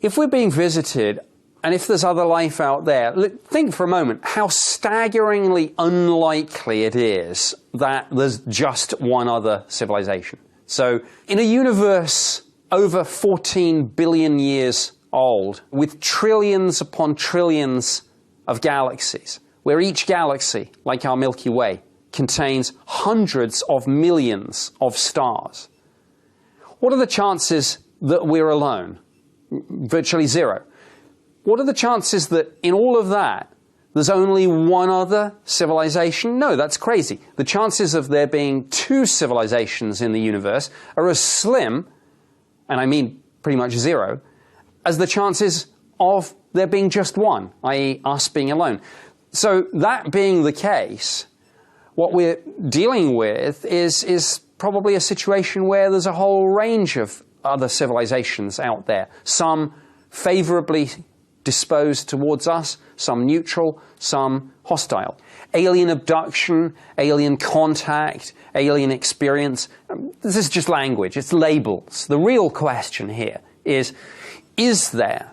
If we're being visited, and if there's other life out there, think for a moment how staggeringly unlikely it is that there's just one other civilization. So, in a universe over 14 billion years old, with trillions upon trillions of galaxies, where each galaxy, like our Milky Way, contains hundreds of millions of stars, what are the chances that we're alone? Virtually zero. What are the chances that in all of that, there's only one other civilization? No, that's crazy. The chances of there being two civilizations in the universe are as slim, and I mean pretty much zero, as the chances of there being just one, i.e. us being alone. So that being the case, what we're dealing with is probably a situation where there's a whole range of other civilizations out there, some favorably disposed towards us, some neutral, some hostile. Alien abduction, alien contact, alien experience, this is just language, it's labels. The real question here is there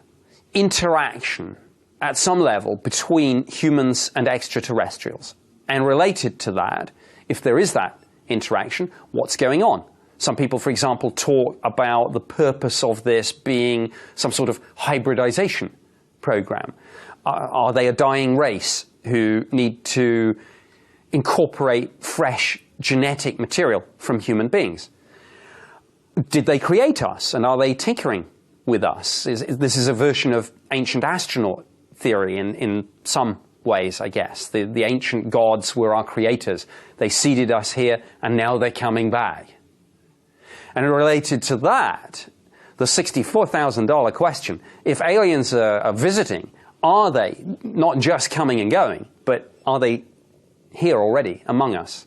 interaction at some level between humans and extraterrestrials? And related to that, if there is that interaction, what's going on? Some people, for example, talk about the purpose of this being some sort of hybridization program. Are they a dying race who need to incorporate fresh genetic material from human beings? Did they create us, and are they tinkering with us? This is a version of ancient astronaut theory in some ways, I guess. The ancient gods were our creators. They seeded us here, and now they're coming back. And related to that, the $64,000 question, if aliens are visiting, are they not just coming and going, but are they here already among us?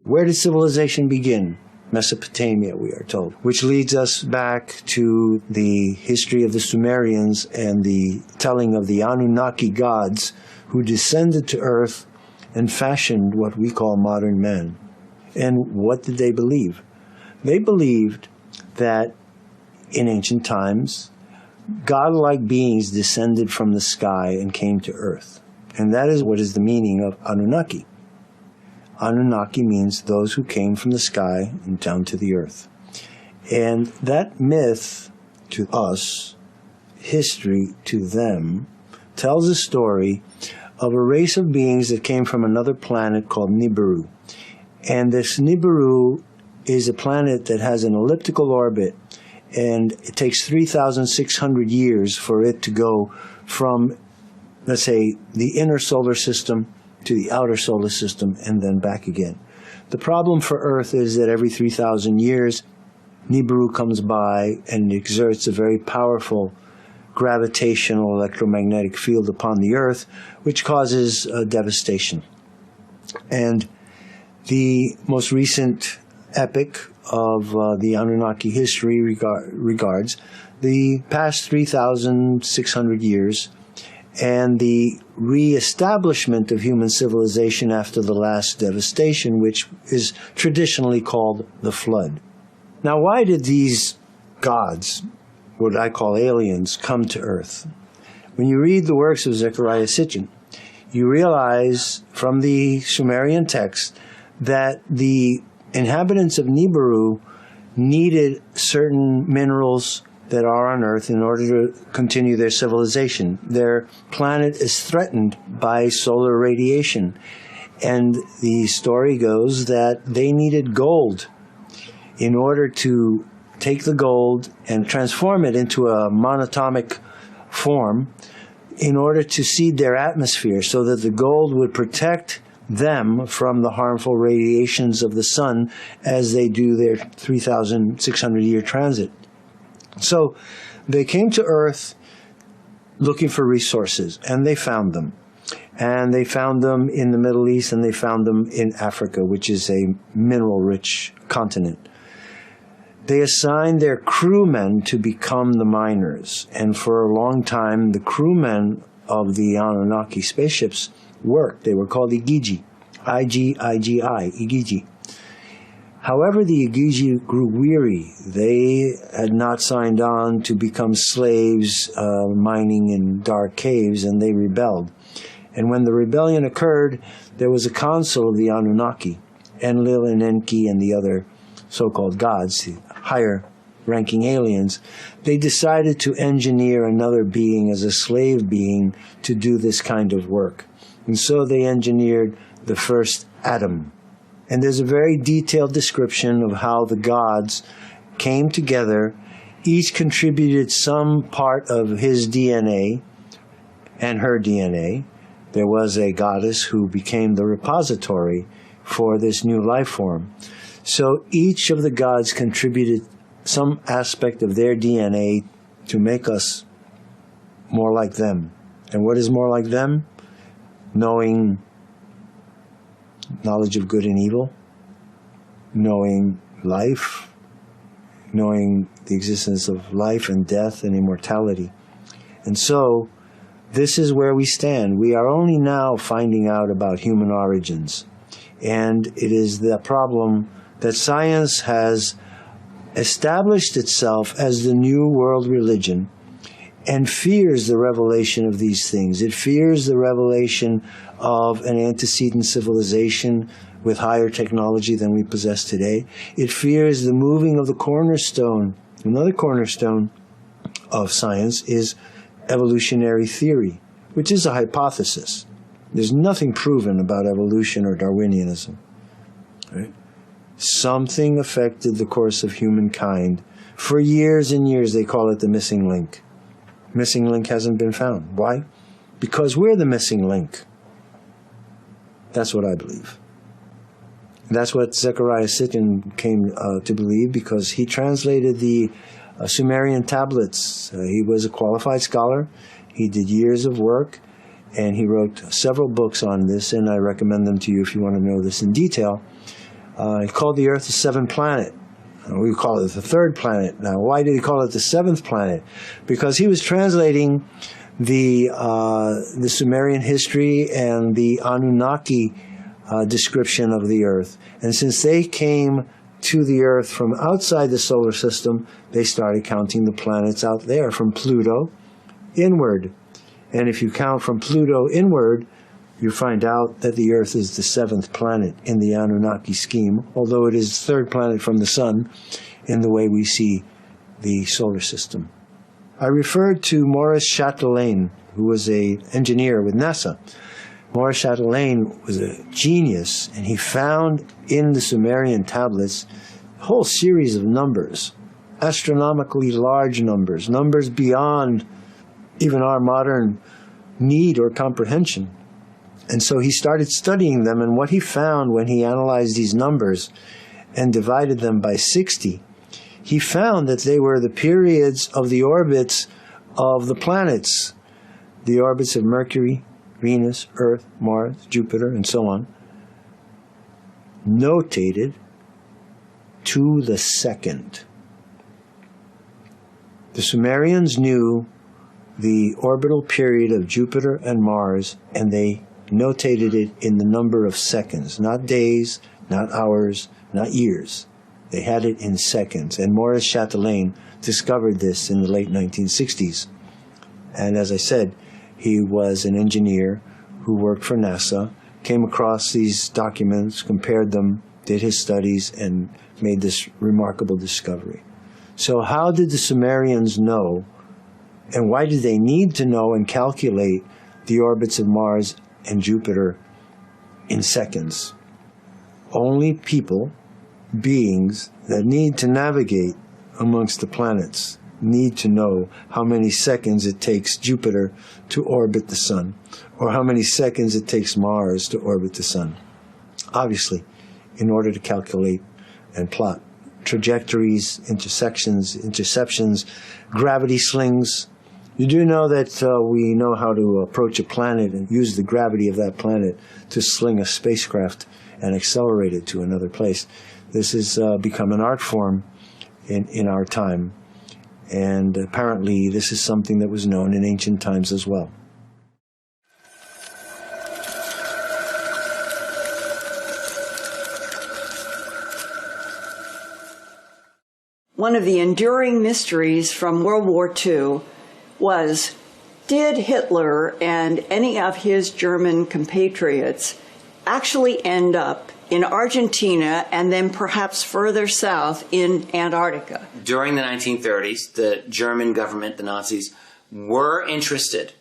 Where did civilization begin? Mesopotamia, we are told, which leads us back to the history of the Sumerians and the telling of the Anunnaki gods who descended to Earth and fashioned what we call modern man. And what did they believe? They believed that in ancient times, godlike beings descended from the sky and came to Earth. And that is what is the meaning of Anunnaki. Anunnaki means those who came from the sky and down to the earth. And that myth to us, history to them, tells a story of a race of beings that came from another planet called Nibiru. And this Nibiru is a planet that has an elliptical orbit, and it takes 3,600 years for it to go from, let's say, the inner solar system to the outer solar system and then back again. The problem for Earth is that every 3,000 years, Nibiru comes by and exerts a very powerful gravitational electromagnetic field upon the Earth, which causes devastation. And the most recent epic of the Anunnaki history regards the past 3,600 years and the re-establishment of human civilization after the last devastation, which is traditionally called the Flood. Now, why did these gods, what I call aliens, come to Earth? When you read the works of Zecharia Sitchin, you realize from the Sumerian text that the inhabitants of Nibiru needed certain minerals that are on Earth in order to continue their civilization. Their planet is threatened by solar radiation. And the story goes that they needed gold in order to take the gold and transform it into a monatomic form in order to seed their atmosphere so that the gold would protect them from the harmful radiations of the sun as they do their 3,600-year transit. So they came to Earth looking for resources, and they found them. And they found them in the Middle East, and they found them in Africa, which is a mineral-rich continent. They assigned their crewmen to become the miners, and for a long time the crewmen of the Anunnaki spaceships worked. They were called Igigi, I-G-I-G-I, Igigi. However, the Igigi grew weary. They had not signed on to become slaves mining in dark caves, and they rebelled. And when the rebellion occurred, there was a council of the Anunnaki, Enlil and Enki and the other so-called gods, the higher-ranking aliens. They decided to engineer another being as a slave being to do this kind of work. And so they engineered the first Adam. And there's a very detailed description of how the gods came together. Each contributed some part of his DNA and her DNA. There was a goddess who became the repository for this new life form. So each of the gods contributed some aspect of their DNA to make us more like them. And what is more like them? Knowing knowledge of good and evil, knowing life, knowing the existence of life and death and immortality. And so, this is where we stand. We are only now finding out about human origins. And it is the problem that science has established itself as the new world religion and fears the revelation of these things. It fears the revelation of an antecedent civilization with higher technology than we possess today. It fears the moving of the cornerstone. Another cornerstone of science is evolutionary theory, which is a hypothesis. There's nothing proven about evolution or Darwinianism. Right? Something affected the course of humankind. For years and years, they call it the missing link. Missing link hasn't been found. Why? Because we're the missing link. That's what I believe. That's what Zecharia Sitchin came to believe, because he translated the Sumerian tablets. He was a qualified scholar. He did years of work, and he wrote several books on this, and I recommend them to you if you want to know this in detail. He called the Earth the seventh planet. We call it the third planet. Now, why did he call it the seventh planet? Because he was translating the Sumerian history and the Anunnaki description of the Earth. And since they came to the Earth from outside the solar system, they started counting the planets out there from Pluto inward. And if you count from Pluto inward, you find out that the Earth is the seventh planet in the Anunnaki scheme, although it is the third planet from the Sun in the way we see the solar system. I referred to Maurice Chatelain, who was an engineer with NASA. Maurice Chatelain was a genius, and he found in the Sumerian tablets a whole series of numbers, astronomically large numbers, numbers beyond even our modern need or comprehension. And so he started studying them, and what he found when he analyzed these numbers and divided them by 60, he found that they were the periods of the orbits of the planets, the orbits of Mercury, Venus, Earth, Mars, Jupiter, and so on, notated to the second. The Sumerians knew the orbital period of Jupiter and Mars, and they notated it in the number of seconds, not days, not hours, not years. They had it in seconds. And Maurice Chatelain discovered this in the late 1960s. And as I said, he was an engineer who worked for NASA, came across these documents, compared them, did his studies, and made this remarkable discovery. So how did the Sumerians know, and why did they need to know and calculate the orbits of Mars and Jupiter in seconds? Only people, beings that need to navigate amongst the planets, need to know how many seconds it takes Jupiter to orbit the Sun, or how many seconds it takes Mars to orbit the Sun. Obviously, in order to calculate and plot trajectories, intersections, interceptions, gravity slings. You do know that we know how to approach a planet and use the gravity of that planet to sling a spacecraft and accelerate it to another place. This has become an art form in our time, and apparently this is something that was known in ancient times as well. One of the enduring mysteries from World War II was, did Hitler and any of his German compatriots actually end up in Argentina and then perhaps further south in Antarctica? During the 1930s, the German government, the Nazis, were interested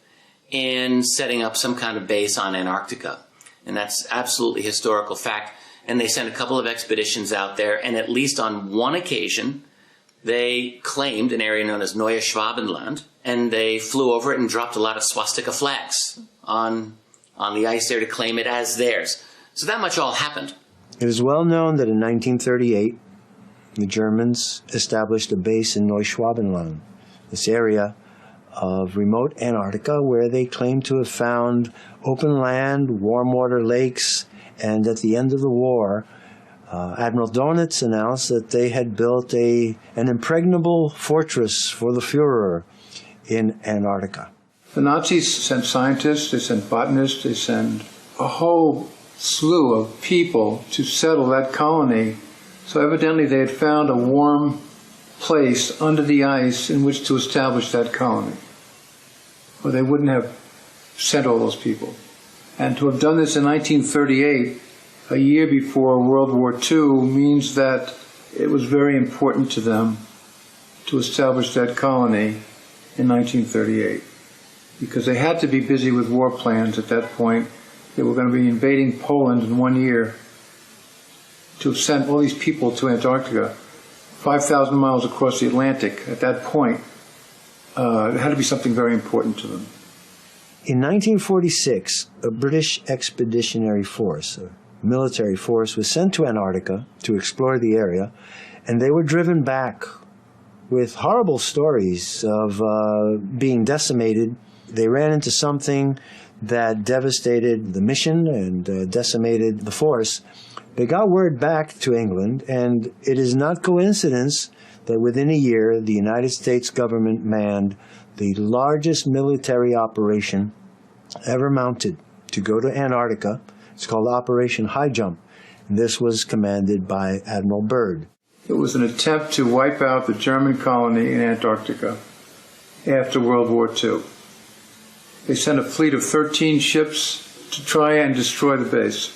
in setting up some kind of base on Antarctica. And that's absolutely historical fact. And they sent a couple of expeditions out there, and at least on one occasion, they claimed an area known as Neue Schwabenland, and they flew over it and dropped a lot of swastika flags on the ice there to claim it as theirs. So that much all happened. It is well known that in 1938, the Germans established a base in Neuschwabenland, this area of remote Antarctica where they claimed to have found open land, warm water lakes, and at the end of the war, Admiral Donitz announced that they had built an impregnable fortress for the Führer in Antarctica. The Nazis sent scientists, they sent botanists, they sent a whole slew of people to settle that colony. So evidently they had found a warm place under the ice in which to establish that colony, or they wouldn't have sent all those people. And to have done this in 1938, a year before World War II, means that it was very important to them to establish that colony in 1938, because they had to be busy with war plans at that point. They were going to be invading Poland in 1 year. To have sent all these people to Antarctica, 5,000 miles across the Atlantic at that point, it had to be something very important to them. In 1946, a British expeditionary force, a military force, was sent to Antarctica to explore the area, and they were driven back with horrible stories of being decimated. They ran into something that devastated the mission and decimated the force. They got word back to England, and it is not coincidence that within a year, the United States government manned the largest military operation ever mounted to go to Antarctica. It's called Operation High Jump, and this was commanded by Admiral Byrd. It was an attempt to wipe out the German colony in Antarctica after World War II. They sent a fleet of 13 ships to try and destroy the base.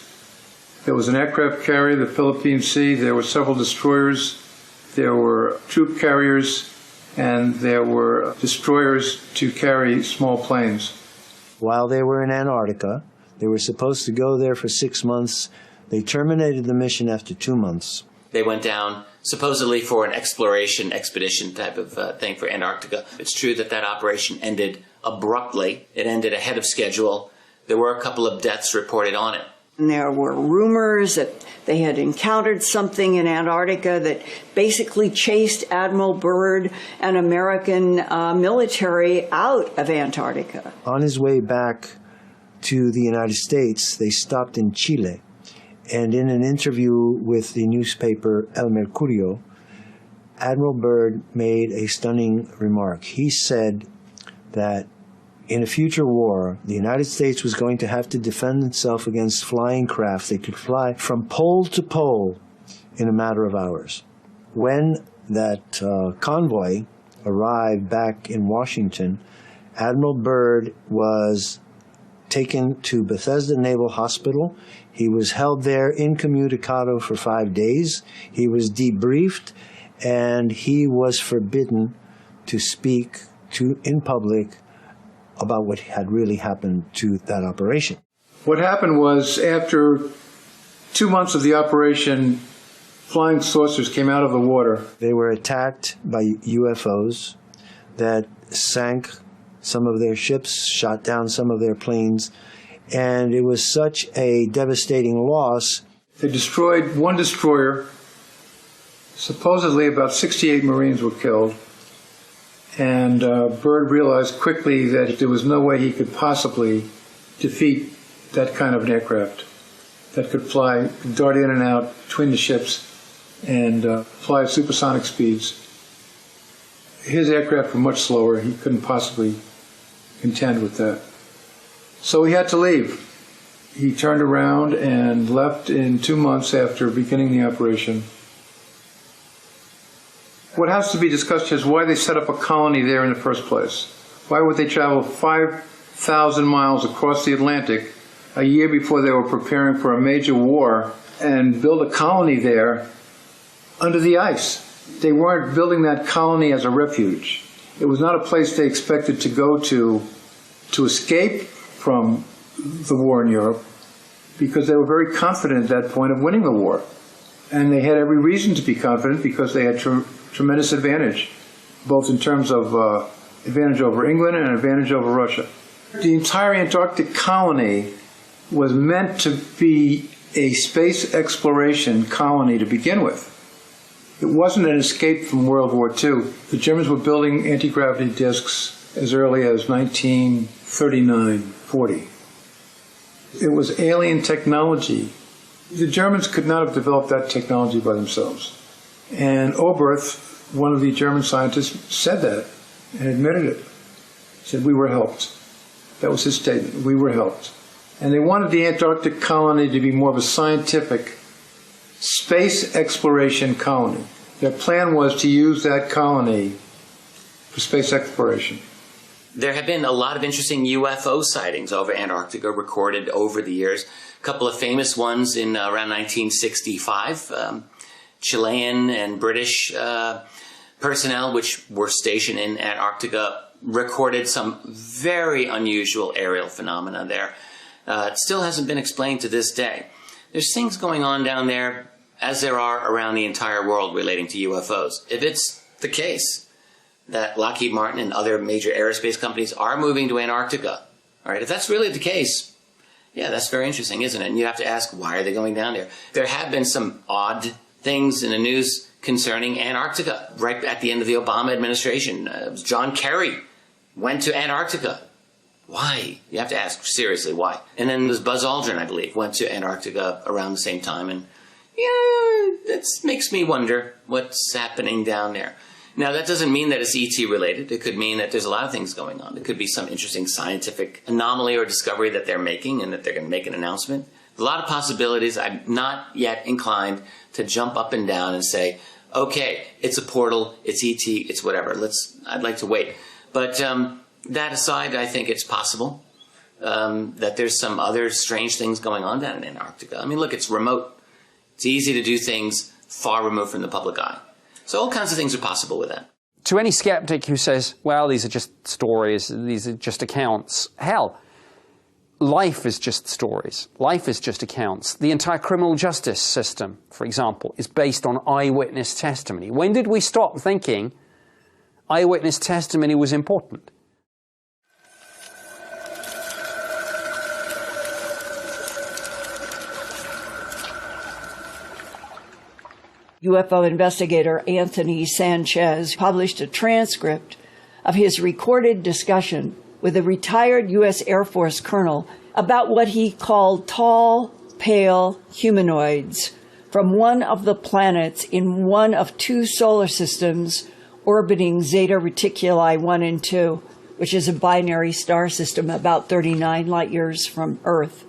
There was an aircraft carrier, the Philippine Sea. There were several destroyers. There were troop carriers, and there were destroyers to carry small planes. While they were in Antarctica, they were supposed to go there for 6 months. They terminated the mission after 2 months. They went down supposedly for an exploration expedition type of thing for Antarctica. It's true that that operation ended abruptly. It ended ahead of schedule. There were a couple of deaths reported on it. And there were rumors that they had encountered something in Antarctica that basically chased Admiral Byrd and American military out of Antarctica. On his way back to the United States, they stopped in Chile. And in an interview with the newspaper El Mercurio, Admiral Byrd made a stunning remark. He said that in a future war, the United States was going to have to defend itself against flying craft. They could fly from pole to pole in a matter of hours. When that convoy arrived back in Washington, Admiral Byrd was taken to Bethesda Naval Hospital. He was held there incommunicado for 5 days. He was debriefed, and he was forbidden to speak in public about what had really happened to that operation. What happened was, after 2 months of the operation, flying saucers came out of the water. They were attacked by UFOs that sank some of their ships, shot down some of their planes, and it was such a devastating loss. They destroyed one destroyer. Supposedly about 68 Marines were killed. And Byrd realized quickly that there was no way he could possibly defeat that kind of an aircraft that could fly, dart in and out between the ships and fly at supersonic speeds. His aircraft were much slower. He couldn't possibly contend with that. So he had to leave. He turned around and left in 2 months after beginning the operation. what has to be discussed here is why they set up a colony there in the first place. Why would they travel 5,000 miles across the Atlantic a year before they were preparing for a major war and build a colony there under the ice? They weren't building that colony as a refuge. It was not a place they expected to go to escape from the war in Europe, because they were very confident at that point of winning the war. And they had every reason to be confident because they had tremendous advantage, both in terms of advantage over England and advantage over Russia. The entire Antarctic colony was meant to be a space exploration colony to begin with. It wasn't an escape from World War II. The Germans were building anti-gravity disks as early as 1939-40. It was alien technology. The Germans could not have developed that technology by themselves. And Oberth, one of the German scientists, said that and admitted it. He said, "We were helped." That was his statement. We were helped. And they wanted the Antarctic colony to be more of a scientific space exploration colony. Their plan was to use that colony for space exploration. There have been a lot of interesting UFO sightings over Antarctica recorded over the years. A couple of famous ones in around 1965. Chilean and British personnel, which were stationed in Antarctica, recorded some very unusual aerial phenomena there. It still hasn't been explained to this day. There's things going on down there, as there are around the entire world, relating to UFOs. If it's the case that Lockheed Martin and other major aerospace companies are moving to Antarctica, all right, if that's really the case, yeah, that's very interesting, isn't it? And you have to ask, why are they going down there? There have been some odd things in the news concerning Antarctica right at the end of the Obama administration. John Kerry went to Antarctica. Why? You have to ask, seriously, why? And then there's Buzz Aldrin, I believe, went to Antarctica around the same time. And yeah, that makes me wonder what's happening down there. Now, that doesn't mean that it's ET related. It could mean that there's a lot of things going on. It could be some interesting scientific anomaly or discovery that they're making and that they're going to make an announcement. A lot of possibilities. I'm not yet inclined to jump up and down and say, okay, it's a portal, it's ET, it's whatever. I'd like to wait. But that aside, I think it's possible that there's some other strange things going on down in Antarctica. I mean, look, it's remote. It's easy to do things far removed from the public eye. So all kinds of things are possible with that. To any skeptic who says, well, these are just stories, these are just accounts, hell, life is just stories. Life is just accounts. The entire criminal justice system, for example, is based on eyewitness testimony. When did we stop thinking eyewitness testimony was important? UFO investigator Anthony Sanchez published a transcript of his recorded discussion with a retired U.S. Air Force colonel about what he called tall, pale humanoids from one of the planets in one of two solar systems orbiting Zeta Reticuli 1 and 2, which is a binary star system about 39 light years from Earth.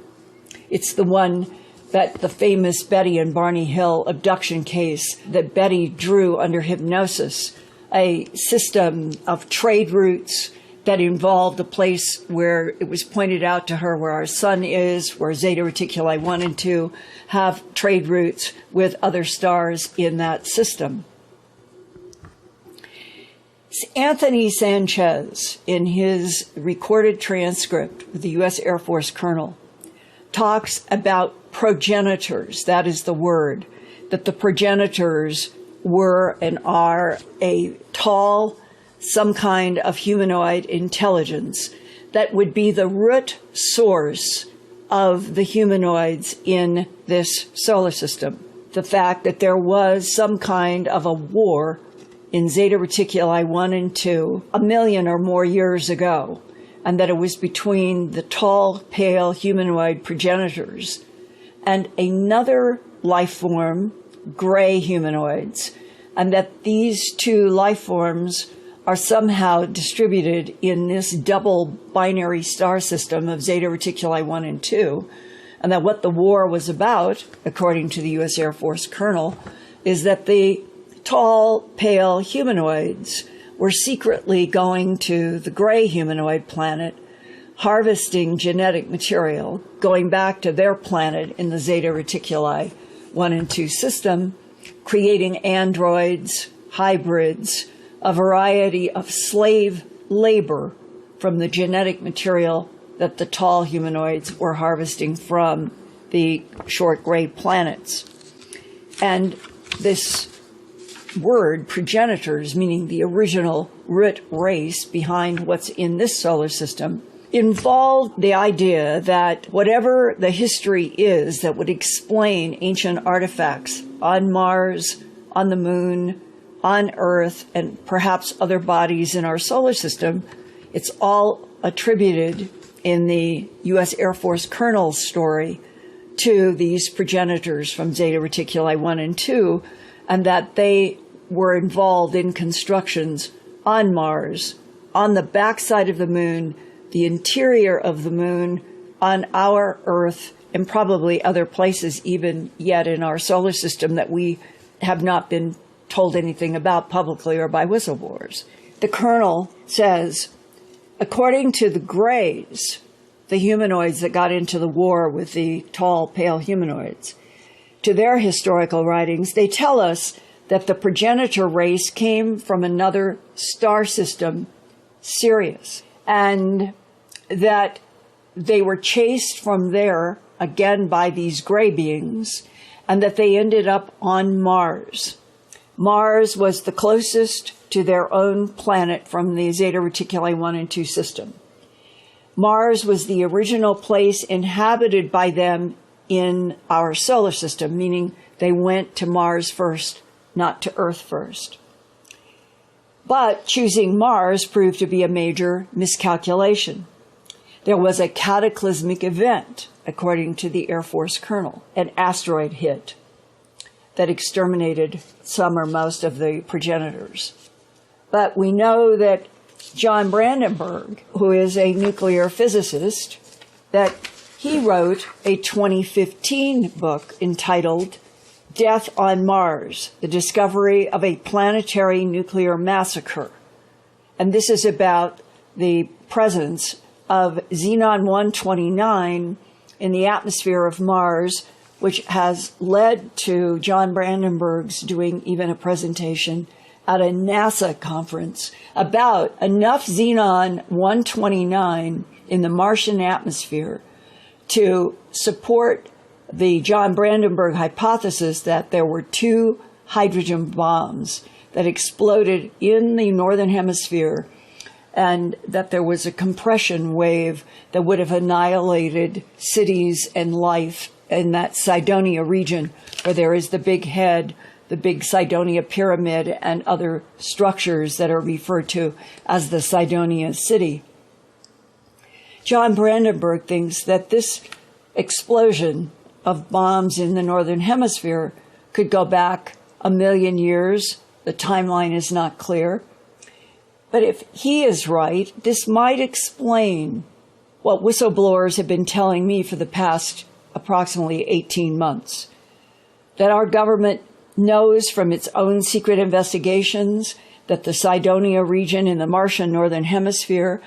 It's the one that the famous Betty and Barney Hill abduction case that Betty drew under hypnosis, a system of trade routes that involved a place where it was pointed out to her where our sun is, where Zeta Reticuli 1 and 2 have trade routes with other stars in that system. Anthony Sanchez, in his recorded transcript with the U.S. Air Force colonel, talks about progenitors, that is the word, that the progenitors were and are a tall, some kind of humanoid intelligence that would be the root source of the humanoids in this solar system. The fact that there was some kind of a war in Zeta Reticuli 1 and 2 1 million or more years ago, and that it was between the tall, pale humanoid progenitors and another life form, gray humanoids, and that these two life forms are somehow distributed in this double binary star system of Zeta Reticuli 1 and 2, and that what the war was about, according to the U.S. Air Force colonel, is that the tall, pale humanoids were secretly going to the gray humanoid planet, harvesting genetic material, going back to their planet in the Zeta Reticuli 1 and 2 system, creating androids, hybrids, a variety of slave labor from the genetic material that the tall humanoids were harvesting from the short gray planets. And this word, progenitors, meaning the original root race behind what's in this solar system, involved the idea that whatever the history is that would explain ancient artifacts on Mars, on the Moon, on Earth, and perhaps other bodies in our solar system, it's all attributed in the U.S. Air Force colonel's story to these progenitors from Zeta Reticuli 1 and 2, and that they were involved in constructions on Mars, on the backside of the Moon, the interior of the Moon, on our Earth, and probably other places even yet in our solar system that we have not been told anything about publicly or by whistleblowers. The colonel says, according to the Greys, the humanoids that got into the war with the tall, pale humanoids, to their historical writings, they tell us that the progenitor race came from another star system, Sirius, and that they were chased from there, again by these gray beings, and that they ended up on Mars. Mars was the closest to their own planet from the Zeta Reticuli 1 and 2 system. Mars was the original place inhabited by them in our solar system, meaning they went to Mars first, not to Earth first. But choosing Mars proved to be a major miscalculation. There was a cataclysmic event, according to the Air Force colonel. An asteroid hit that exterminated some or most of the progenitors. But we know that John Brandenburg, who is a nuclear physicist, that he wrote a 2015 book entitled Death on Mars, The Discovery of a Planetary Nuclear Massacre. And this is about the presence of Xenon-129 in the atmosphere of Mars, which has led to John Brandenburg's doing even a presentation at a NASA conference about enough Xenon-129 in the Martian atmosphere to support the John Brandenburg hypothesis that there were 2 hydrogen bombs that exploded in the northern hemisphere, and that there was a compression wave that would have annihilated cities and life in that Cydonia region, where there is the big head, the big Cydonia pyramid, and other structures that are referred to as the Cydonia city. John Brandenburg thinks that this explosion of bombs in the northern hemisphere could go back 1 million years. The timeline is not clear. But if he is right, this might explain what whistleblowers have been telling me for the past approximately 18 months, that our government knows from its own secret investigations that the Cydonia region in the Martian northern hemisphere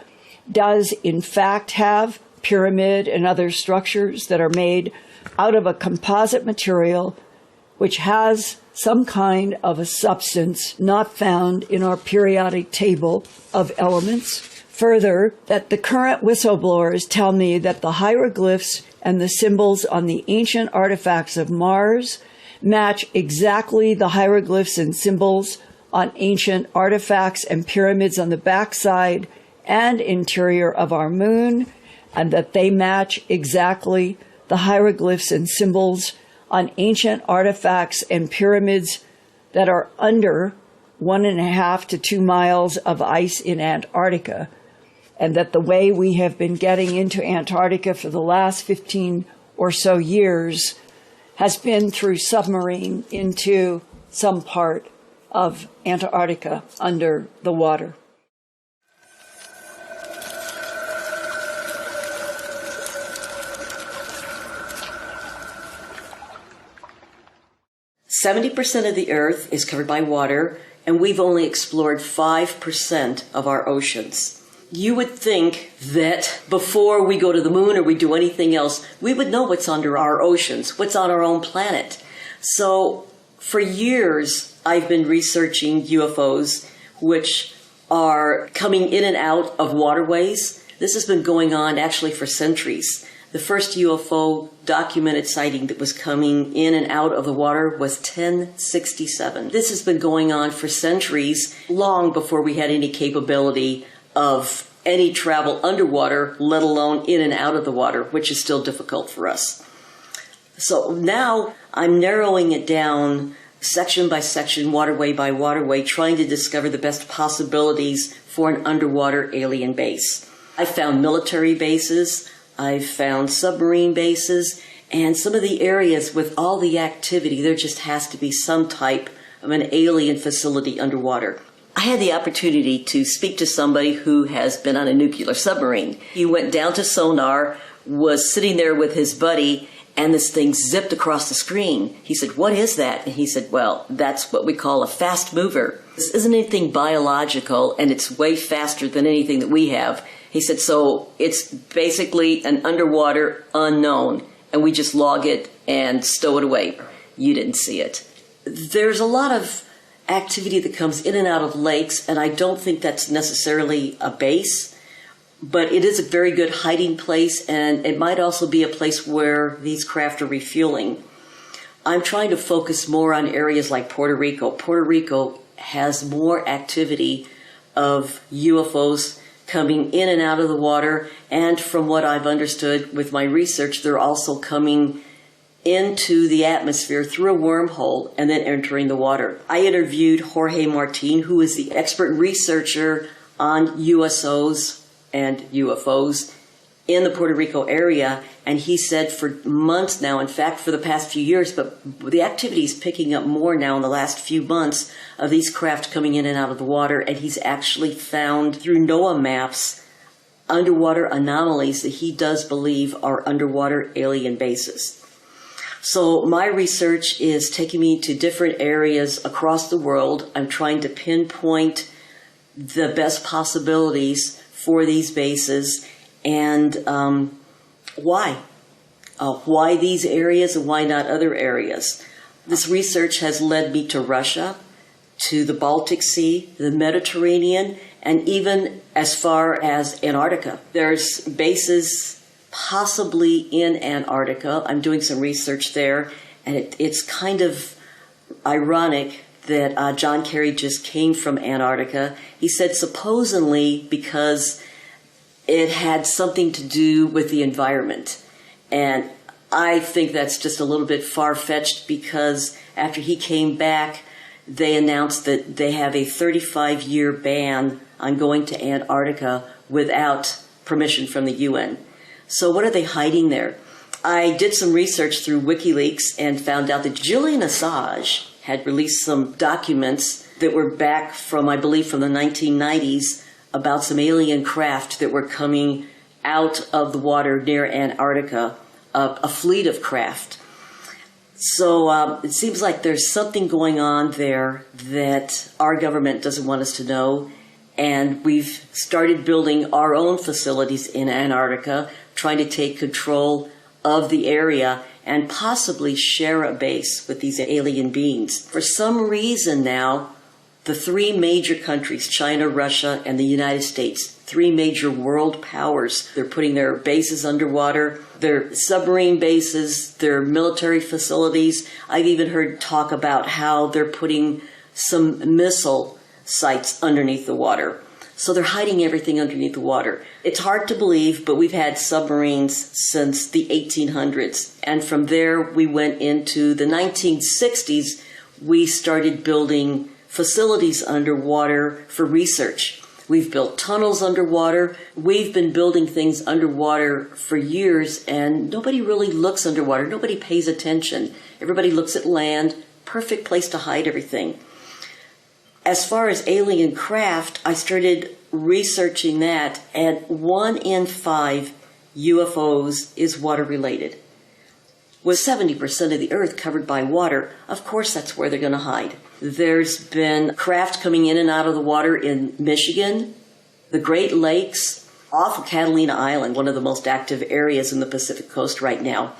does in fact have pyramid and other structures that are made out of a composite material which has some kind of a substance not found in our periodic table of elements. Further, that the current whistleblowers tell me that the hieroglyphs and the symbols on the ancient artifacts of Mars match exactly the hieroglyphs and symbols on ancient artifacts and pyramids on the backside and interior of our moon, and that they match exactly the hieroglyphs and symbols on ancient artifacts and pyramids that are under 1.5 to 2 miles of ice in Antarctica, and that the way we have been getting into Antarctica for the last 15 or so years has been through submarine into some part of Antarctica under the water. 70% of the Earth is covered by water, and we've only explored 5% of our oceans. You would think that before we go to the moon or we do anything else, we would know what's under our oceans, what's on our own planet. So for years, I've been researching UFOs, which are coming in and out of waterways. This has been going on actually for centuries. The first UFO documented sighting that was coming in and out of the water was 1067. This has been going on for centuries, long before we had any capability of any travel underwater, let alone in and out of the water, which is still difficult for us. So now I'm narrowing it down section by section, waterway by waterway, trying to discover the best possibilities for an underwater alien base. I found military bases, I've found submarine bases, and some of the areas with all the activity, there just has to be some type of an alien facility underwater. I had the opportunity to speak to somebody who has been on a nuclear submarine. He went down to sonar, was sitting there with his buddy, and this thing zipped across the screen. He said, "What is that?" And he said, "Well, that's what we call a fast mover. This isn't anything biological, and it's way faster than anything that we have." He said, "So it's basically an underwater unknown, and we just log it and stow it away." You didn't see it. There's a lot of activity that comes in and out of lakes, and I don't think that's necessarily a base, but it is a very good hiding place, and it might also be a place where these craft are refueling. I'm trying to focus more on areas like Puerto Rico. Puerto Rico has more activity of UFOs coming in and out of the water, and from what I've understood with my research, they're also coming into the atmosphere through a wormhole and then entering the water. I interviewed Jorge Martin, who is the expert researcher on USOs and UFOs in the Puerto Rico area, and he said for months now, in fact for the past few years, but the activity is picking up more now in the last few months of these craft coming in and out of the water, and he's actually found through NOAA maps underwater anomalies that he does believe are underwater alien bases. So my research is taking me to different areas across the world. I'm trying to pinpoint the best possibilities for these bases and why. Why these areas and why not other areas. This research has led me to Russia, to the Baltic Sea, the Mediterranean, and even as far as Antarctica. There's bases possibly in Antarctica. I'm doing some research there, and it's kind of ironic that John Kerry just came from Antarctica. He said supposedly because it had something to do with the environment. And I think that's just a little bit far-fetched because after he came back, they announced that they have a 35-year ban on going to Antarctica without permission from the UN. So what are they hiding there? I did some research through WikiLeaks and found out that Julian Assange had released some documents that were back from, I believe, from the 1990s about some alien craft that were coming out of the water near Antarctica, a fleet of craft. So it seems like there's something going on there that our government doesn't want us to know, and we've started building our own facilities in Antarctica, trying to take control of the area and possibly share a base with these alien beings. For some reason now, the three major countries, China, Russia, and the United States, three major world powers, they're putting their bases underwater, their submarine bases, their military facilities. I've even heard talk about how they're putting some missile sites underneath the water. So they're hiding everything underneath the water. It's hard to believe, but we've had submarines since the 1800s. And from there, we went into the 1960s. We started building facilities underwater for research. We've built tunnels underwater. We've been building things underwater for years, and nobody really looks underwater. Nobody pays attention. Everybody looks at land. Perfect place to hide everything. As far as alien craft, I started researching that, and 1 in 5 UFOs is water-related. with 70% of the earth covered by water, of course that's where they're going to hide. There's been craft coming in and out of the water in Michigan, the Great Lakes, off of Catalina Island, one of the most active areas in the Pacific coast right now.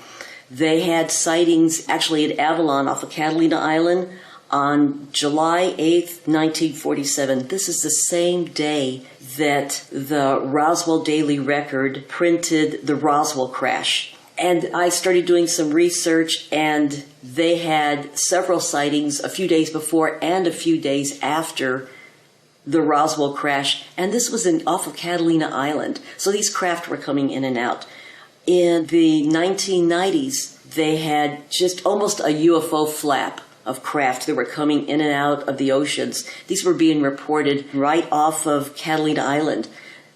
They had sightings actually at Avalon off of Catalina Island on July 8th, 1947. This is the same day that the Roswell Daily Record printed the Roswell crash. And I started doing some research, and they had several sightings a few days before and a few days after the Roswell crash. And this was off of Catalina Island. So these craft were coming in and out. In the 1990s, they had just almost a UFO flap of craft that were coming in and out of the oceans. These were being reported right off of Catalina Island,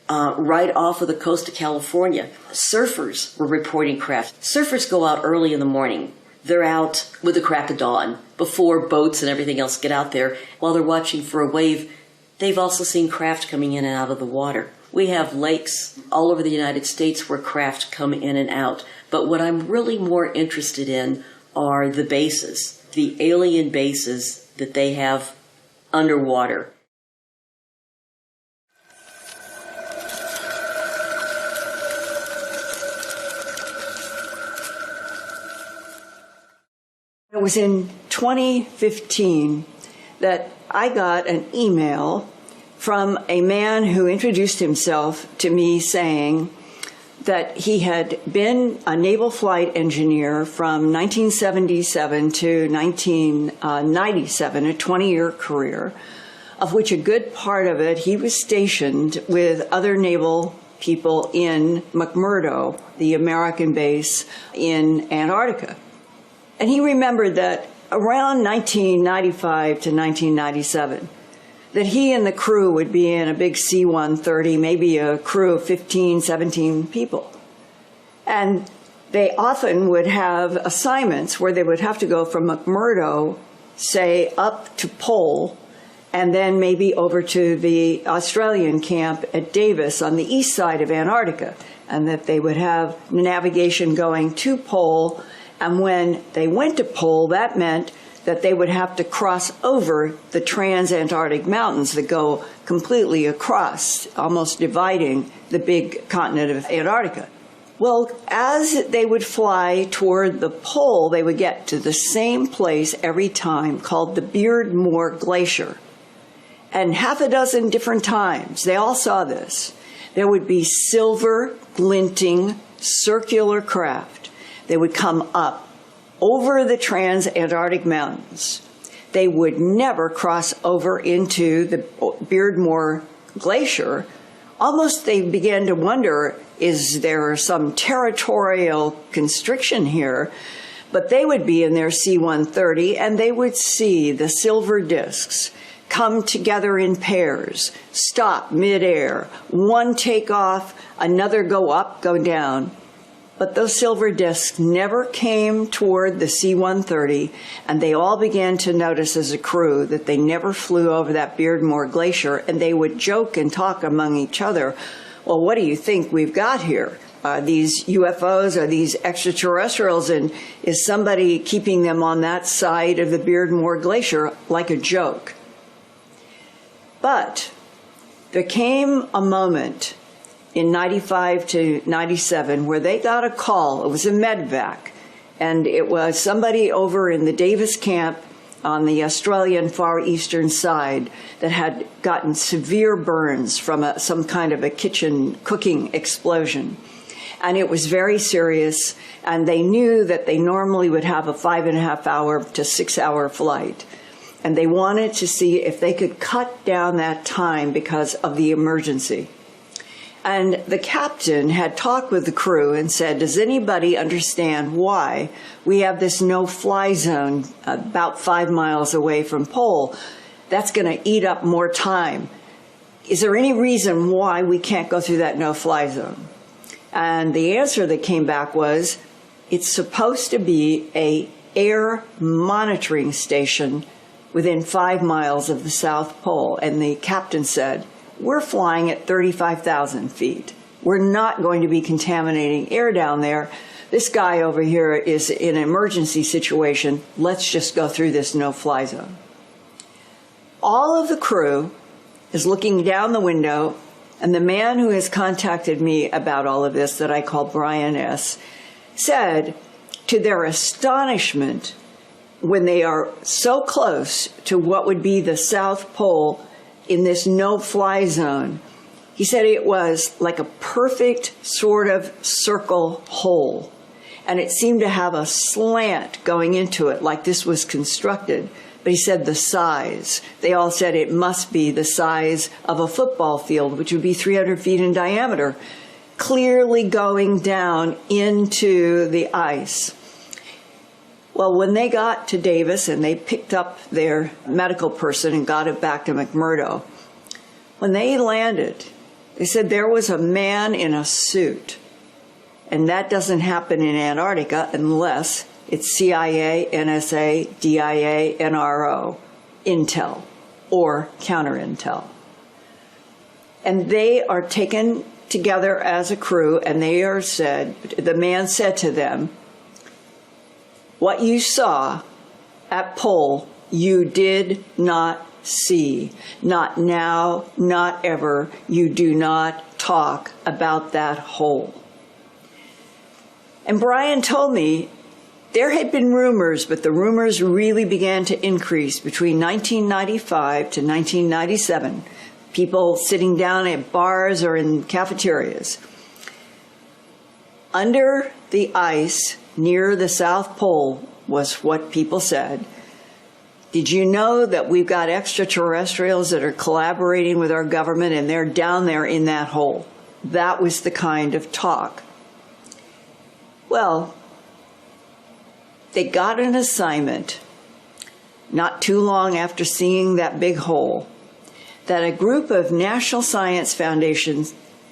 right off of the coast of California. Surfers were reporting craft. Surfers go out early in the morning. They're out with the crack of dawn before boats and everything else get out there. While they're watching for a wave, they've also seen craft coming in and out of the water. We have lakes all over the United States where craft come in and out. But what I'm really more interested in are the bases, the alien bases that they have underwater. It was in 2015 that I got an email from a man who introduced himself to me saying that he had been a naval flight engineer from 1977 to 1997, a 20-year career, of which a good part of it he was stationed with other naval people in McMurdo, the American base in Antarctica. And he remembered that around 1995 to 1997, that he and the crew would be in a big C-130, maybe a crew of 15, 17 people. And they often would have assignments where they would have to go from McMurdo, say, up to Pole, and then maybe over to the Australian camp at Davis on the east side of Antarctica, and that they would have navigation going to Pole. And when they went to Pole, that meant that they would have to cross over the trans-Antarctic mountains that go completely across, almost dividing the big continent of Antarctica. Well, as they would fly toward the pole, they would get to the same place every time, called the Beardmore Glacier. And half a dozen different times, they all saw this. There would be silver, glinting, circular craft. They would come up over the trans-Antarctic mountains. They would never cross over into the Beardmore Glacier. Almost they began to wonder, is there some territorial constriction here? But they would be in their C-130 and they would see the silver discs come together in pairs, stop midair, one take off, another go up, go down. But those silver discs never came toward the C-130, and they all began to notice as a crew that they never flew over that Beardmore Glacier, and they would joke and talk among each other, well, what do you think we've got here? Are these UFOs? Are these extraterrestrials? And is somebody keeping them on that side of the Beardmore Glacier like a joke? But there came a moment in 95 to 97 where they got a call. It was a medvac, and it was somebody over in the Davis camp on the Australian far eastern side that had gotten severe burns from some kind of a kitchen cooking explosion. And it was very serious, and they knew that they normally would have a 5.5 hour to 6 hour flight. And they wanted to see if they could cut down that time because of the emergency. And the captain had talked with the crew and said, does anybody understand why we have this no-fly zone about 5 miles away from Pole? That's going to eat up more time. Is there any reason why we can't go through that no-fly zone? And the answer that came back was, it's supposed to be an air monitoring station within 5 miles of the South Pole. And the captain said, we're flying at 35,000 feet. We're not going to be contaminating air down there. this guy over here is in an emergency situation. Let's just go through this no-fly zone. All of the crew is looking down the window, and the man who has contacted me about all of this, that I call Brian S., said, to their astonishment, when they are so close to what would be the South Pole in this no-fly zone, he said it was like a perfect sort of circle hole. And it seemed to have a slant going into it, like this was constructed. But he said the size. They all said it must be the size of a football field, which would be 300 feet in diameter, clearly going down into the ice. Well, when they got to Davis and they picked up their medical person and got it back to McMurdo, when they landed, they said there was a man in a suit. And that doesn't happen in Antarctica unless it's CIA, NSA, DIA, NRO, Intel, or counter-intel. And they are taken together as a crew, and they are said, the man said to them, what you saw at Pole, you did not see. Not now, not ever. You do not talk about that hole. And Brian told me there had been rumors, but the rumors really began to increase between 1995 to 1997. People sitting down at bars or in cafeterias. Under the ice near the South Pole was what people said. Did you know that we've got extraterrestrials that are collaborating with our government and they're down there in that hole? That was the kind of talk. Well, they got an assignment not too long after seeing that big hole that a group of National Science Foundation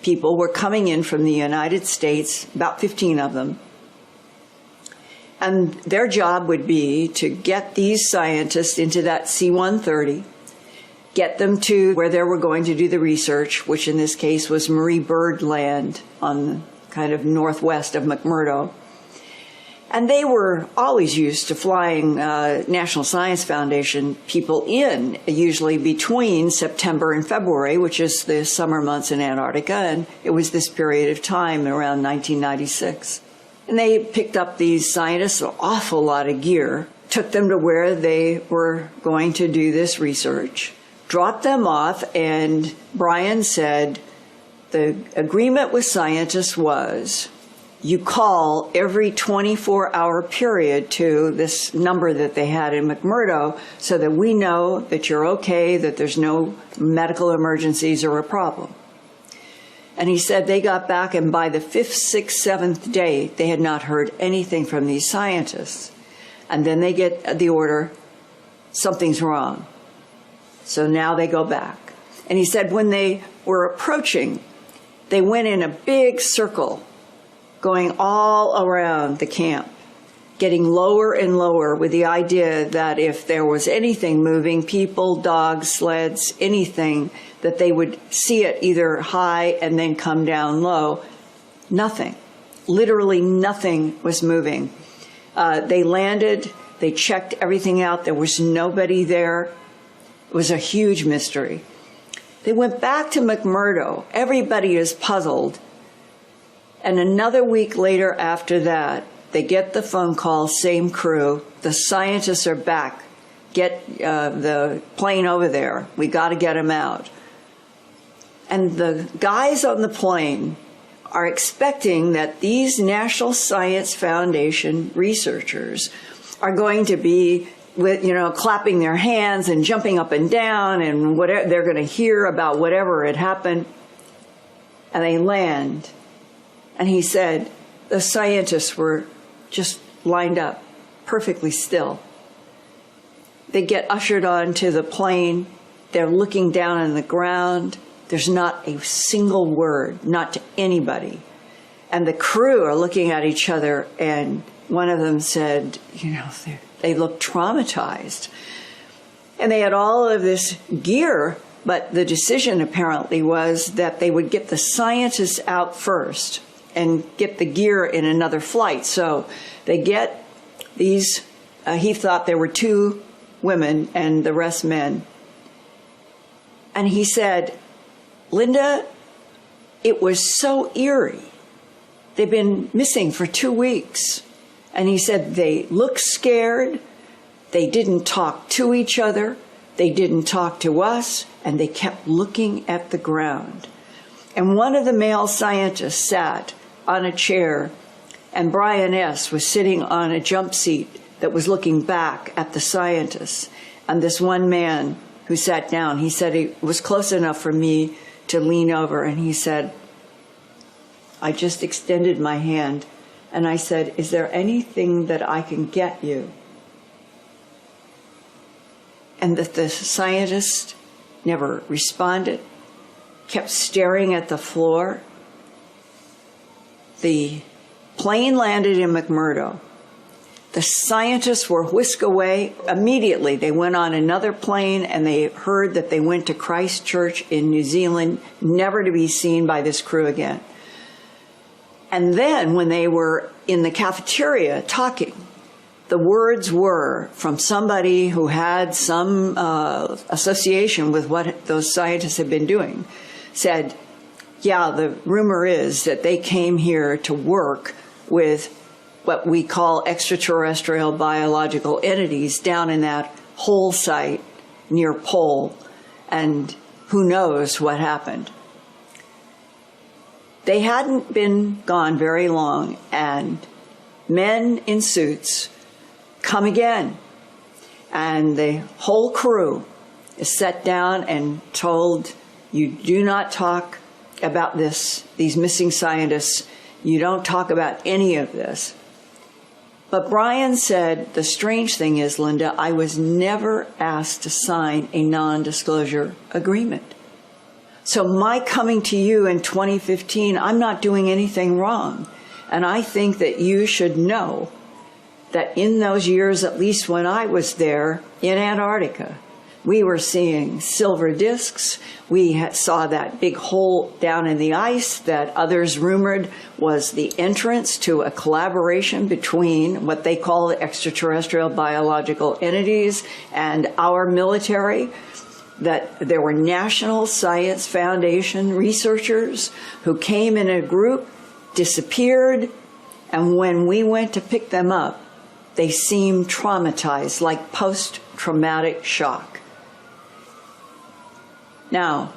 people were coming in from the United States, about 15 of them, and their job would be to get these scientists into that C-130, get them to where they were going to do the research, which in this case was Marie Byrd Land on kind of northwest of McMurdo. And they were always used to flying National Science Foundation people in, usually between September and February, which is the summer months in Antarctica, and it was this period of time around 1996. And they picked up these scientists, an awful lot of gear, took them to where they were going to do this research, dropped them off, and Brian said the agreement with scientists was you call every 24-hour period to this number that they had in McMurdo so that we know that you're okay, that there's no medical emergencies or a problem. And he said they got back, and by the 5th, 6th, 7th day, they had not heard anything from these scientists. And then they get the order, something's wrong. So now they go back. And he said when they were approaching, they went in a big circle, going all around the camp, getting lower and lower with the idea that if there was anything moving, people, dogs, sleds, anything, that they would see it either high and then come down low. Nothing. Literally nothing was moving. They landed, they checked everything out. There was nobody there. It was a huge mystery. They went back to McMurdo. Everybody is puzzled. And another week later after that, they get the phone call, same crew, the scientists are back. Get the plane over there. We got to get them out. And the guys on the plane are expecting that these National Science Foundation researchers are going to be, clapping their hands and jumping up and down, and whatever, they're going to hear about whatever had happened. And they land. And he said the scientists were just lined up, perfectly still. They get ushered onto the plane. They're looking down on the ground. There's not a single word, not to anybody. And the crew are looking at each other, and one of them said, they look traumatized. And they had all of this gear, but the decision apparently was that they would get the scientists out first, and get the gear in another flight. So they get these, he thought there were 2 women and the rest men. And he said, Linda, it was so eerie. They've been missing for 2 weeks. And he said they looked scared. They didn't talk to each other. They didn't talk to us. And they kept looking at the ground. And one of the male scientists sat on a chair, and Brian S. was sitting on a jump seat that was looking back at the scientists. And this one man who sat down, he said it was close enough for me to lean over, and he said, I just extended my hand, and I said, is there anything that I can get you? And that the scientist never responded, kept staring at the floor. The plane landed in McMurdo. The scientists were whisked away immediately. They went on another plane, and they heard that they went to Christchurch in New Zealand, never to be seen by this crew again. And then when they were in the cafeteria talking, the words were from somebody who had some association with what those scientists had been doing, said, yeah, the rumor is that they came here to work with what we call extraterrestrial biological entities down in that hole site near Pole, and who knows what happened. They hadn't been gone very long, and men in suits come again, and the whole crew is set down and told, you do not talk about these missing scientists. You don't talk about any of this. But Brian said, the strange thing is, Linda, I was never asked to sign a non-disclosure agreement. So my coming to you in 2015, I'm not doing anything wrong. And I think that you should know that in those years, at least when I was there in Antarctica, we were seeing silver discs. We saw that big hole down in the ice that others rumored was the entrance to a collaboration between what they call extraterrestrial biological entities and our military, that there were National Science Foundation researchers who came in a group, disappeared, and when we went to pick them up, they seemed traumatized, like post-traumatic shock. Now,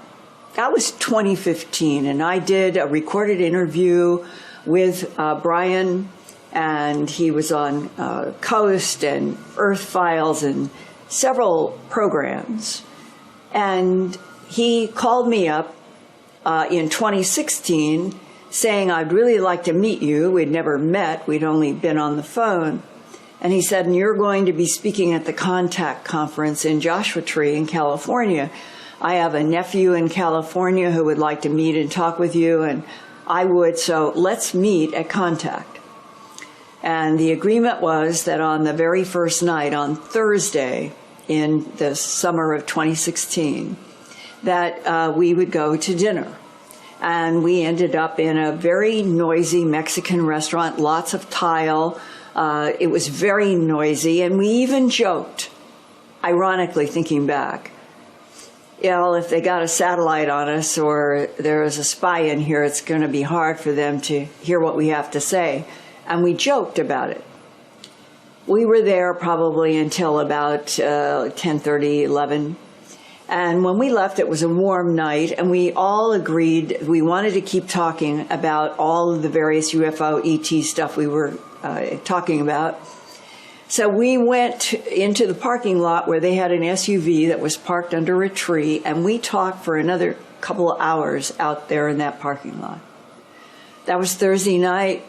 that was 2015, and I did a recorded interview with Brian, and he was on Coast and Earth Files and several programs. And he called me up in 2016 saying, I'd really like to meet you. We'd never met. We'd only been on the phone. And he said, and you're going to be speaking at the Contact Conference in Joshua Tree in California. I have a nephew in California who would like to meet and talk with you, and I would, so let's meet at Contact. And the agreement was that on the very first night, on Thursday in the summer of 2016, that we would go to dinner. And we ended up in a very noisy Mexican restaurant, lots of tile. It was very noisy, and we even joked, ironically thinking back, if they got a satellite on us or there is a spy in here, it's going to be hard for them to hear what we have to say. And we joked about it. We were there probably until about 10:30, 11. And when we left, it was a warm night, and we all agreed we wanted to keep talking about all of the various UFO ET stuff we were talking about. So we went into the parking lot where they had an SUV that was parked under a tree, and we talked for another couple of hours out there in that parking lot. That was Thursday night.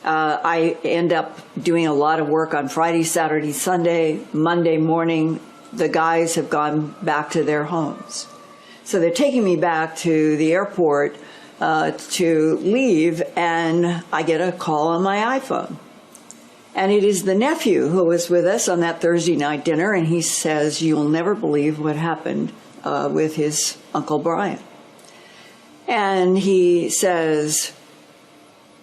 I end up doing a lot of work on Friday, Saturday, Sunday. Monday morning, the guys have gone back to their homes. So they're taking me back to the airport to leave, and I get a call on my iPhone. And it is the nephew who was with us on that Thursday night dinner, and he says, you'll never believe what happened with his Uncle Brian. And he says,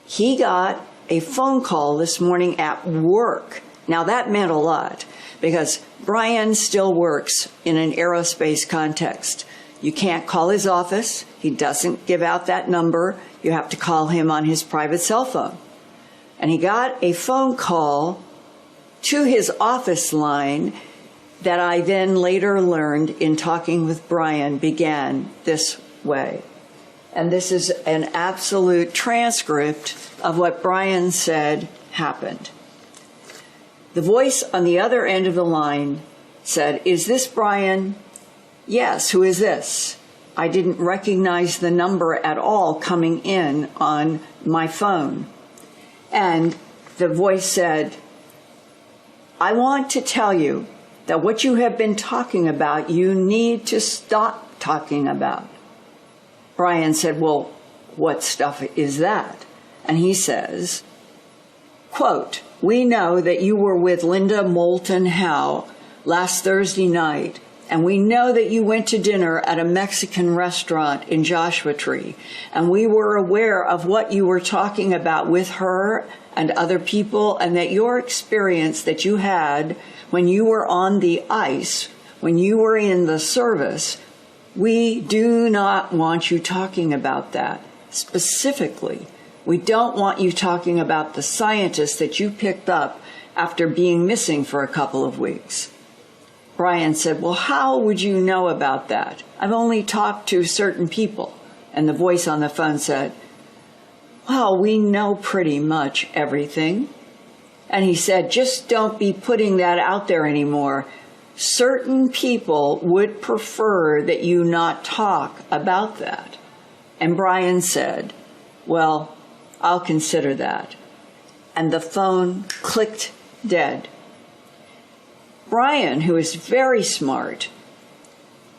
he got a phone call this morning at work. Now that meant a lot because Brian still works in an aerospace context. You can't call his office. He doesn't give out that number. You have to call him on his private cell phone. And he got a phone call to his office line that I then later learned in talking with Brian began this way. And this is an absolute transcript of what Brian said happened. The voice on the other end of the line said, "Is this Brian?" "Yes, who is this?" I didn't recognize the number at all coming in on my phone. And the voice said, "I want to tell you that what you have been talking about, you need to stop talking about." Brian said, "Well, what stuff is that?" And he says, quote, "We know that you were with Linda Moulton Howe last Thursday night, and we know that you went to dinner at a Mexican restaurant in Joshua Tree, and we were aware of what you were talking about with her and other people, and that your experience that you had when you were on the ice, when you were in the service, we do not want you talking about that. Specifically, we don't want you talking about the scientists that you picked up after being missing for a couple of weeks." Brian said, "Well, how would you know about that? I've only talked to certain people." And the voice on the phone said, "Well, we know pretty much everything." And he said, "Just don't be putting that out there anymore. Certain people would prefer that you not talk about that." And Brian said, "Well, I'll consider that." And the phone clicked dead. Brian, who is very smart,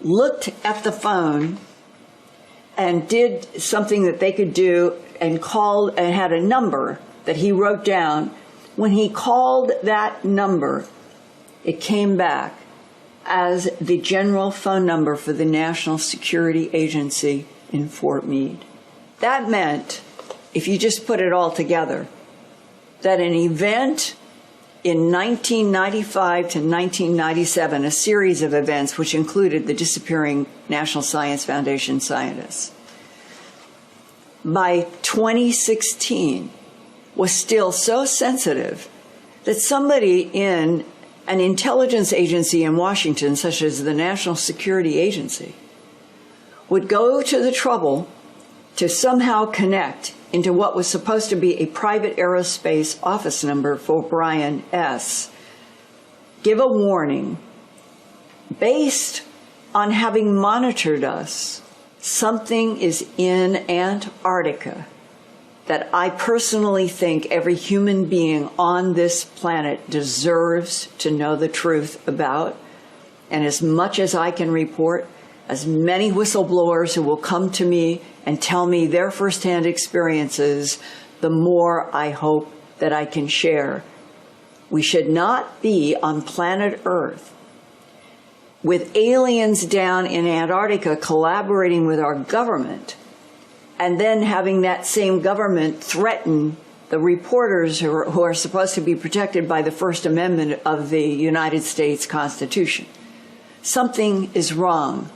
looked at the phone and did something that they could do and called and had a number that he wrote down. When he called that number, it came back as the general phone number for the National Security Agency in Fort Meade. That meant, if you just put it all together, that an event in 1995 to 1997, a series of events which included the disappearing National Science Foundation scientists, by 2016 was still so sensitive that somebody in an intelligence agency in Washington, such as the National Security Agency, would go to the trouble to somehow connect into what was supposed to be a private aerospace office number for Brian S., give a warning based on having monitored us. Something is in Antarctica that I personally think every human being on this planet deserves to know the truth about. And as much as I can report, as many whistleblowers who will come to me and tell me their firsthand experiences, the more I hope that I can share. We should not be on planet Earth with aliens down in Antarctica collaborating with our government, and then having that same government threaten the reporters who are supposed to be protected by the First Amendment of the United States Constitution. Something is wrong.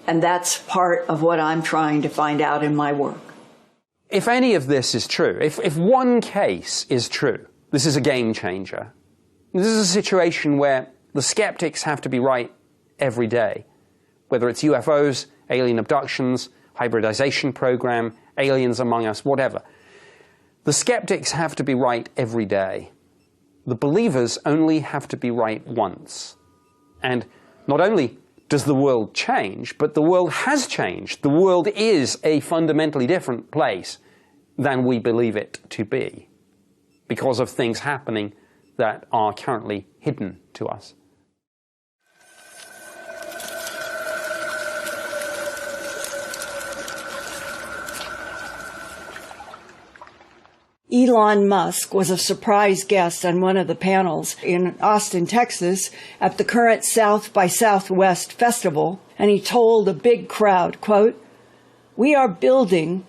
And that's part of what I'm trying to find out in my work. If any of this is true, if one case is true, this is a game changer. This is a situation where the skeptics have to be right every day, whether it's UFOs, alien abductions, hybridization program, aliens among us, whatever. The skeptics have to be right every day. The believers only have to be right once. And not only does the world change, but the world has changed. The world is a fundamentally different place than we believe it to be because of things happening that are currently hidden to us. Elon Musk was a surprise guest on one of the panels in Austin, Texas, at the current South by Southwest festival, and he told a big crowd, quote, "We are building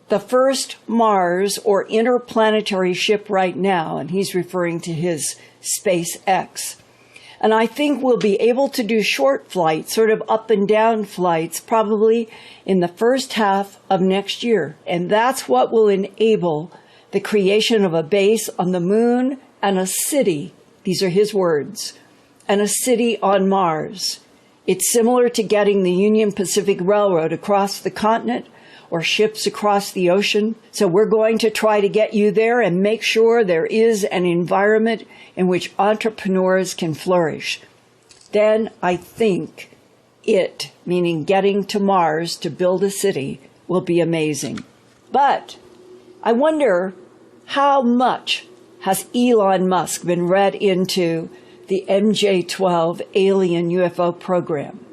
the first Mars or interplanetary ship right now, and he's referring to his SpaceX. And I think we'll be able to do short flights, sort of up and down flights, probably in the first half of next year. And that's what will enable the creation of a base on the moon and a city, these are his words, and a city on Mars. It's similar to getting the Union Pacific Railroad across the continent or ships across the ocean. So we're going to try to get you there and make sure there is an environment in which entrepreneurs can flourish. Then I think it, meaning getting to Mars to build a city, will be amazing. But I wonder how much has Elon Musk been read into the MJ-12 alien UFO program?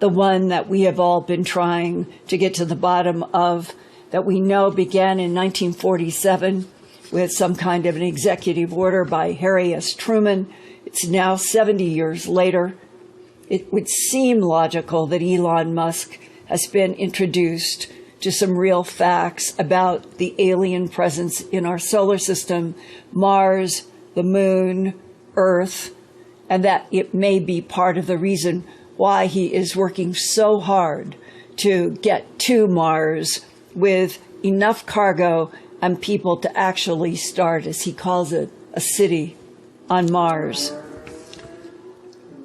The one that we have all been trying to get to the bottom of, that we know began in 1947 with some kind of an executive order by Harry S. Truman. It's now 70 years later. It would seem logical that Elon Musk has been introduced to some real facts about the alien presence in our solar system, Mars, the moon, Earth, and that it may be part of the reason why he is working so hard to get to Mars with enough cargo and people to actually start, as he calls it, a city on Mars.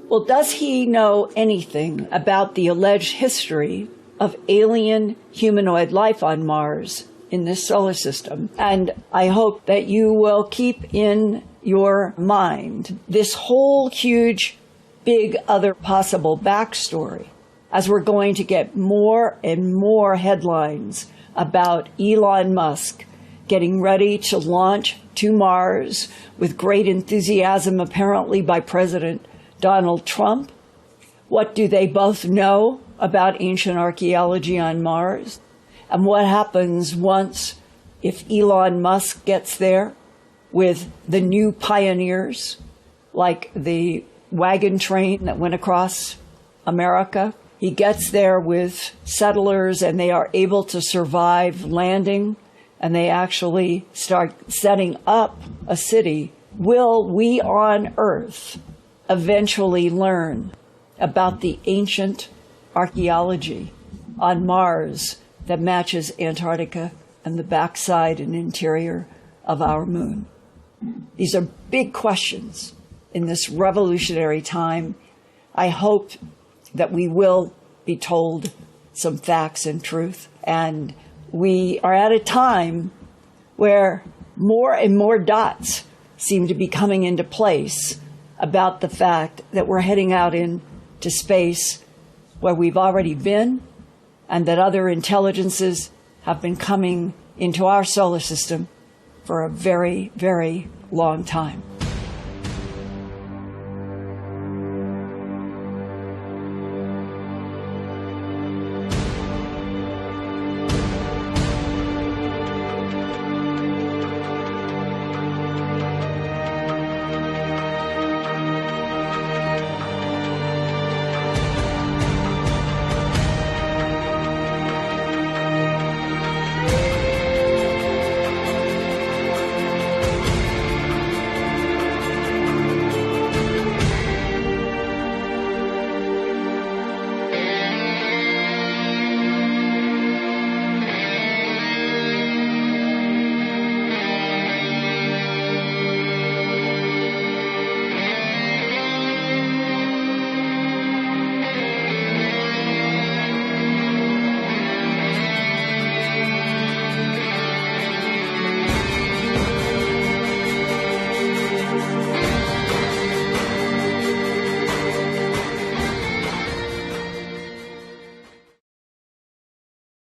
Well, does he know anything about the alleged history of alien humanoid life on Mars in this solar system? And I hope that you will keep in your mind this whole huge, big other possible backstory, as we're going to get more and more headlines about Elon Musk getting ready to launch to Mars with great enthusiasm, apparently by President Donald Trump. What do they both know about ancient archaeology on Mars? And what happens once, if Elon Musk gets there with the new pioneers, like the wagon train that went across America? He gets there with settlers and they are able to survive landing and they actually start setting up a city. Will we on Earth eventually learn about the ancient archaeology on Mars that matches Antarctica and the backside and interior of our moon? These are big questions in this revolutionary time. I hope that we will be told some facts and truth. And we are at a time where more and more dots seem to be coming into place about the fact that we're heading out into space where we've already been, and that other intelligences have been coming into our solar system for a very, very long time.